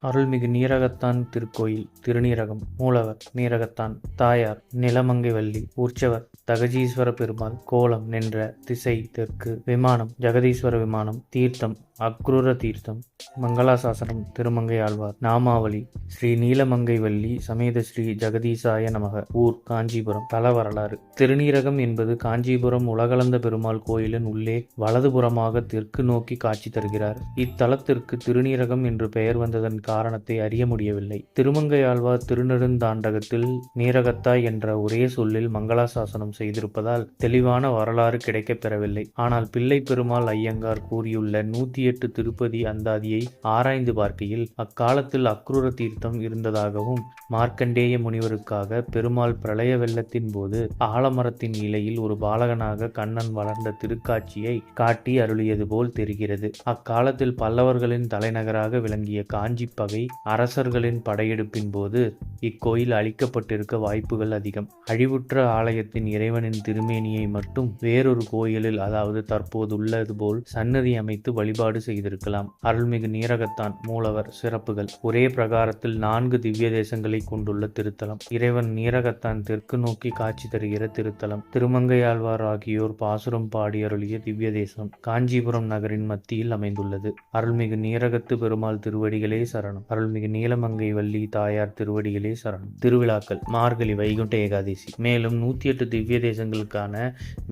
அருள்மிகு நீரகத்தான் திருக்கோயில் திருநீரகம். மூலவர் நீரகத்தான். தாயார் நிலமங்கை வள்ளி. உற்சவர் தகஜீஸ்வர பெருமாள். கோலம் நின்ற திசை தெற்கு. விமானம் ஜெகதீஸ்வர விமானம். தீர்த்தம் அக்ரூர தீர்த்தம். மங்களாசாசனம் திருமங்கை ஆழ்வார். நாமாவளி ஸ்ரீ நீலமங்கை வள்ளி சமேத ஸ்ரீ ஜெகதீசாய நமக. ஊர் காஞ்சிபுரம். தல வரலாறு. திருநீரகம் என்பது காஞ்சிபுரம் உலகளந்த பெருமாள் கோயிலின் உள்ளே வலதுபுறமாக தெற்கு நோக்கி காட்சி தருகிறார். இத்தலத்திற்கு திருநீரகம் என்று பெயர் வந்ததன் காரணத்தை அறிய முடியவில்லை. திருமங்கை ஆழ்வார் திருநெடுந்தாண்டகத்தில் நீரகத்தாய் என்ற ஒரே சொல்லில் மங்களாசாசனம் செய்திருப்பதால் தெளிவான வரலாறு கிடைக்கப் பெறவில்லை. ஆனால் பிள்ளை பெருமாள் ஐயங்கார் கூறியுள்ள 108 திருப்பதி அந்தாதியை ஆராய்ந்து பார்க்கையில் அக்காலத்தில் அக்ரூர தீர்த்தம் இருந்ததாகவும் மார்க்கண்டேய முனிவருக்காக பெருமாள் பிரளய வெள்ளத்தின் போது ஆலமரத்தின் இலையில் ஒரு பாலகனாக கண்ணன் வளர்ந்த திருக்காட்சியை காட்டி அருளியது போல் தெரிகிறது. அக்காலத்தில் பல்லவர்களின் தலைநகராக விளங்கிய காஞ்சி பகை அரசர்களின் படையெடுப்பின் போது இக்கோயில் அழிக்கப்பட்டிருக்க வாய்ப்புகள் அதிகம். அழிவுற்ற ஆலயத்தின் இறைவனின் திருமேனியை மட்டும் வேறொரு கோயிலில், அதாவது தற்போது உள்ளது போல் சன்னதி அமைத்து வழிபாடு செய்திருக்கலாம். அருள்மிகு நீரகத்தான். மூலவர். சிறப்புகள். ஒரே பிரகாரத்தில் 4 திவ்ய தேசங்களை கொண்டுள்ள திருத்தலம். இறைவன் நீரகத்தான் தெற்கு நோக்கி காட்சி தருகிற திருத்தலம். திருமங்கையாழ்வார் ஆகியோர் பாசுரம் பாடி அருளிய திவ்ய தேசம் காஞ்சிபுரம் நகரின் மத்தியில் அமைந்துள்ளது. அருள்மிகு நீரகத்து பெருமாள் திருவடிகளே சரணம். அருள்மிகு நீலமங்கை வள்ளி தாயார் திருவடிகளே சரணம். திருவிழாக்கள். மார்கழி வைகுண்ட ஏகாதசி. மேலும் 108 திவ்ய தேசங்களுக்கான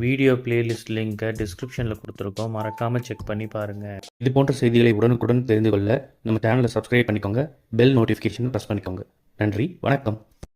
வீடியோ பிளேலிஸ்ட் லிங்கை டிஸ்கிரிப்ஷனில் கொடுத்துருக்கோம். மறக்காம செக் பண்ணி பாருங்க. இது போன்ற செய்திகளை உடனுக்குடன் தெரிந்து கொள்ள நம்ம சேனலை சப்ஸ்கிரைப் பண்ணிக்கோங்க. பெல் நோட்டிஃபிகேஷன் ப்ரெஸ் பண்ணிக்கோங்க. நன்றி, வணக்கம்.